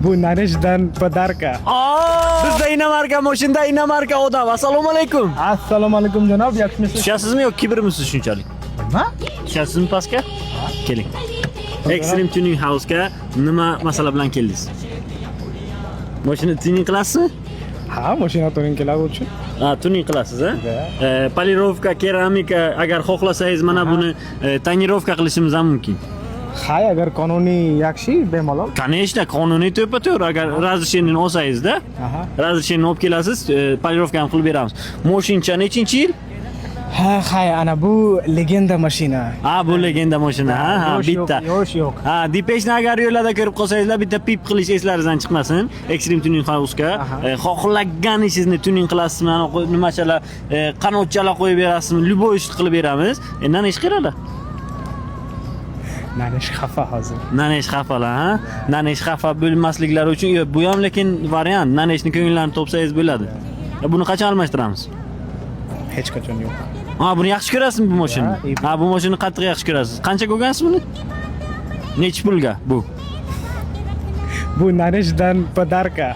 Bu narejdan podarka. Bizda inomarka mashina, inomarka odam. Assalomu alaykum. Assalomu alaykum janob, yaxshimisiz? Tushasizmi yo kibrmisiz shunchalik? Nima? Tushasizmi pastga? Keling. Extreme Tuning House'ga nima masala bilan keldingiz? Mashina tuning qilasizmi? Ha, mashina tuning keladi uchun. Ha, tuning qilasiz, a? Polirovka, keramika, agar xohlasangiz mana buni tonirovka qilishimiz ham mumkin. Ha, agar qonuniy yaxshi, bemalol. Конечно, qonuniy to'ppa-to'g'ri agar razрешениeni olsangiz-da, Aha. razрешениeni olib kelasiz, polirovkani qilib beramiz. Moshincha nechinchi yil? Ha, ana bu legenda mashina. Ha, bu legenda mashina, ha, bitta. Yo'q. Ha, Dipeshni agar yo'lda ko'rib qolsangizlar, bitta pip qilish eslaringizdan chiqmasin. Extreme Tuning House'ga xohlaganingizni tuning qilasizmi, nimachalar, qanotchalar qo'yib berasizmi, любой ish qilib beramiz. Endi ish qiladi. Nanish xafa hozir. Nanish xafalar, ha? Nanish xafa bo'lmasliklari uchun bu ham lekin variant. Nanishni ko'ngillarni topsangiz bo'ladi. Buni qachon almashtiramiz? Hech qachon yo'q. Ha, buni yaxshi ko'rasizmi bu mashinani? Ha, bu mashinani qattiq yaxshi ko'rasiz. Qancha ko'rgansiz buni? Necha pulga bu? Bu narejdan podarka.